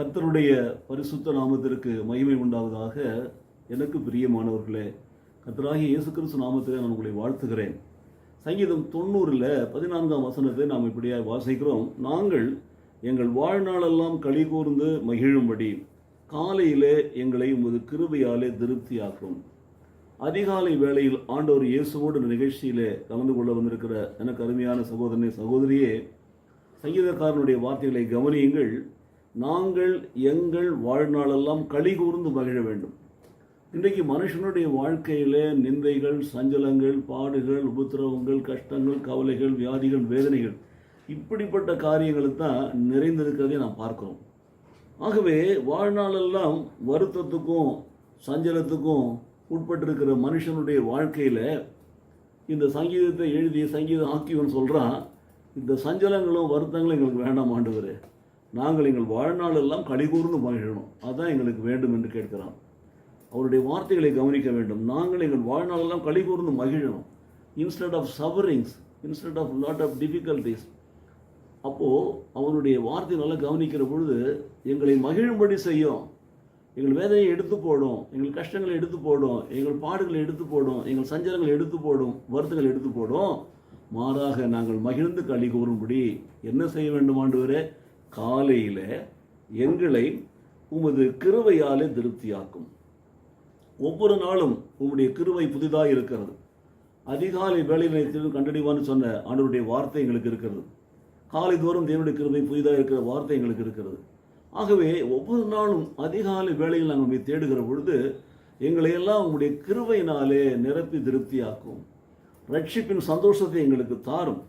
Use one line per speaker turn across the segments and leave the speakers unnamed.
கர்த்தருடைய பரிசுத்த நாமத்திற்கு மகிமை உண்டாவதாக. எனக்கு பிரியமானவர்களே, கர்த்தராகிய இயேசு கிறிஸ்து நாமத்திலே நான் உங்களை வாழ்த்துகிறேன். சங்கீதம் 90 14ஆம் வசனத்தை நாம் இப்படியாக வாசிக்கிறோம். நாங்கள் எங்கள் வாழ்நாளெல்லாம் களி கூர்ந்து மகிழும்படி காலையிலே எங்களை உமது கிருபையாலே திருப்தியாக்கும். அதிகாலை வேளையில் ஆண்டவர் இயேசுவோடு நிகழ்ச்சியிலே கலந்து கொள்ள வந்திருக்கிற எனக்கு அருமையான சகோதரனே, சகோதரியே, சங்கீதக்காரனுடைய வார்த்தைகளை கவனியுங்கள். நாங்கள் எங்கள் வாழ்நாளெல்லாம் களி கூர்ந்து மகிழ வேண்டும். இன்றைக்கு மனுஷனுடைய வாழ்க்கையிலே நிந்தைகள், சஞ்சலங்கள், பாடுகள், உபத்திரவங்கள், கஷ்டங்கள், கவலைகள், வியாதிகள், வேதனைகள், இப்படிப்பட்ட காரியங்களுக்கு தான் நிறைந்திருக்கிறதை நாம் பார்க்கிறோம். ஆகவே வாழ்நாளெல்லாம் வருத்தத்துக்கும் சஞ்சலத்துக்கும் உட்பட்டிருக்கிற மனுஷனுடைய வாழ்க்கையில் இந்த சங்கீதத்தை எழுதிய சங்கீத ஆக்கியவன் சொல்கிறான், இந்த சஞ்சலங்களும் வருத்தங்களும் எங்களுக்கு வேண்டாம் ஆண்டவரே, நாங்கள் எங்கள் வாழ்நாளெல்லாம் களி கூர்ந்து மகிழணும், அதுதான் எங்களுக்கு வேண்டும் என்று கேட்கிறான். அவருடைய வார்த்தைகளை கவனிக்க வேண்டும். நாங்கள் எங்கள் வாழ்நாளெல்லாம் களி கூர்ந்து மகிழணும், instead of sufferings, instead of lot of difficulties. அப்போது அவருடைய வார்த்தை நல்லா கவனிக்கிற பொழுது எங்களை மகிழும்படி செய்யும், எங்கள் வேதனையை எடுத்து போடும், எங்கள் கஷ்டங்களை எடுத்து போடும், எங்கள் பாடுகளை எடுத்து போடும், எங்கள் சஞ்சலங்களை எடுத்து போடும், வருத்தங்கள் எடுத்து போடும். மாறாக நாங்கள் மகிழ்ந்து களி கூறும்படி என்ன செய்ய வேண்டும் ஆண்டவரே? காலையில் எங்களை உமது கிருபையாலே திருப்தியாக்கும். ஒவ்வொரு நாளும் உம்முடைய கிருபை புதிதாக இருக்கிறது. அதிகாலை வேளையில் கண்டடிவான்னு சொன்ன ஆண்டவருடைய வார்த்தை எங்களுக்கு இருக்கிறது. காலை தோறும் தேவனுடைய கிருபை புதிதாக இருக்கிற வார்த்தை எங்களுக்கு இருக்கிறது. ஆகவே ஒவ்வொரு நாளும் அதிகாலை வேளையில் நாங்கள் உங்களை தேடுகிற பொழுது எங்களை எல்லாம் உங்களுடைய கிருபையினாலே நிரப்பி திருப்தியாக்கும். ரட்சிப்பின் சந்தோஷத்தை எங்களுக்கு தாரும்.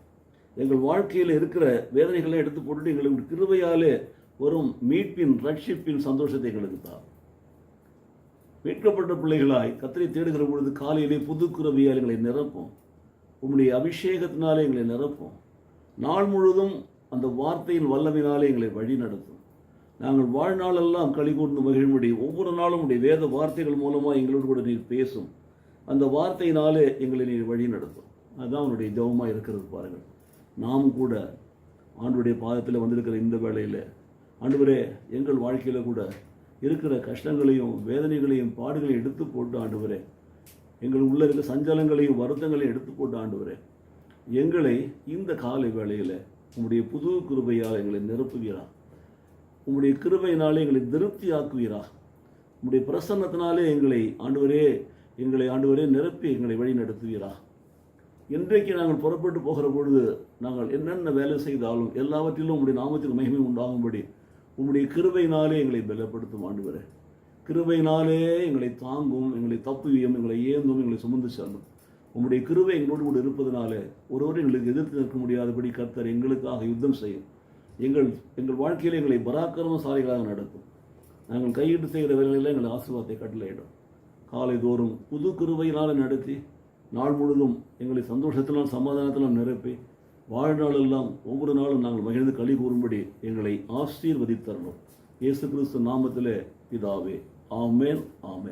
எங்கள் வாழ்க்கையில் இருக்கிற வேதனைகளை எடுத்து போட்டுட்டு எங்களுக்கு கிருபையாலே வரும் மீட்பின் ரட்சிப்பின் சந்தோஷத்தை எங்களுக்கு தாரும். மீட்கப்பட்ட பிள்ளைகளாய் கர்த்தரை தேடுகிற பொழுது காலையிலே புது கிருபையால் எங்களை நிரப்பும். உம்முடைய அபிஷேகத்தினாலே எங்களை நிரப்பும். நாள் முழுதும் அந்த வார்த்தையின் வல்லமையினாலே எங்களை வழி நடத்தும். நாங்கள் வாழ்நாளெல்லாம் களி கூர்ந்து மகிழும்படி ஒவ்வொரு நாளும் உடைய வேத வார்த்தைகள் மூலமாக எங்களோடு கூட நீர் பேசும். அந்த வார்த்தையினாலே எங்களை நீர் வழி நடத்தும். அதுதான் அவனுடைய ஜெபமாக இருக்கிறது. பாருங்கள், நாம் கூட ஆண்டவருடைய பாதத்தில் வந்திருக்கிற இந்த வேளையில் ஆண்டவரே, எங்கள் வாழ்க்கையில் கூட இருக்கிற கஷ்டங்களையும் வேதனைகளையும் பாடுகளையும் எடுத்து போட்டு ஆண்டவரே, எங்கள் உள்ள இருக்கிற சஞ்சலங்களையும் வருத்தங்களையும் எடுத்து போட்டு ஆண்டவரே, எங்களை இந்த காலை வேளையில் உம்முடைய புது கிருபையால் எங்களை நிரப்புவீரா. உம்முடைய கிருபையினாலே எங்களை திருப்தி ஆக்குவீரா. உம்முடைய பிரசன்னத்தினாலே எங்களை ஆண்டவரே நிரப்பி எங்களை வழி நடத்துவீரா. இன்றைக்கு நாங்கள் புறப்பட்டு போகிற பொழுது நாங்கள் என்னென்ன வேலை செய்தாலும் எல்லாவற்றிலும் உம்முடைய நாமத்திற்கு மகிமை உண்டாகும்படி உம்முடைய கிருபையினாலே எங்களை பலப்படுத்தும் ஆண்டவரே. கிருபையினாலே எங்களை தாங்கும், எங்களை தப்புவியும், எங்களை ஏந்தும், எங்களை சுமந்து செல்லும். உம்முடைய கிருபை எங்களோடு கூட இருப்பதனாலே ஒருவரும் எங்களுக்கு எதிர்த்து நிற்க முடியாதபடி கர்த்தர் எங்களுக்காக யுத்தம் செய்யும். எங்கள் வாழ்க்கையில் எங்களை பராக்கிரமசாலிகளாக நடத்தும். நாங்கள் கையிட்டு செய்கிற வேலைகளில் எங்களை ஆசீர்வாதத்தை கட்டளையிடும். காலை தோறும் புது கிருபையினால் நடத்தி நாள் முழுதும் எங்களை சந்தோஷத்தினால் சமாதானத்தினால் நிரப்பி வாழ்நாளெல்லாம் ஒவ்வொரு நாளும் நாங்கள் மகிழ்ந்து களி கூறும்படி எங்களை ஆசீர்வதித்தரணும். இயேசு கிறிஸ்து நாமத்திலே பிதாவே, ஆமென், ஆமென்.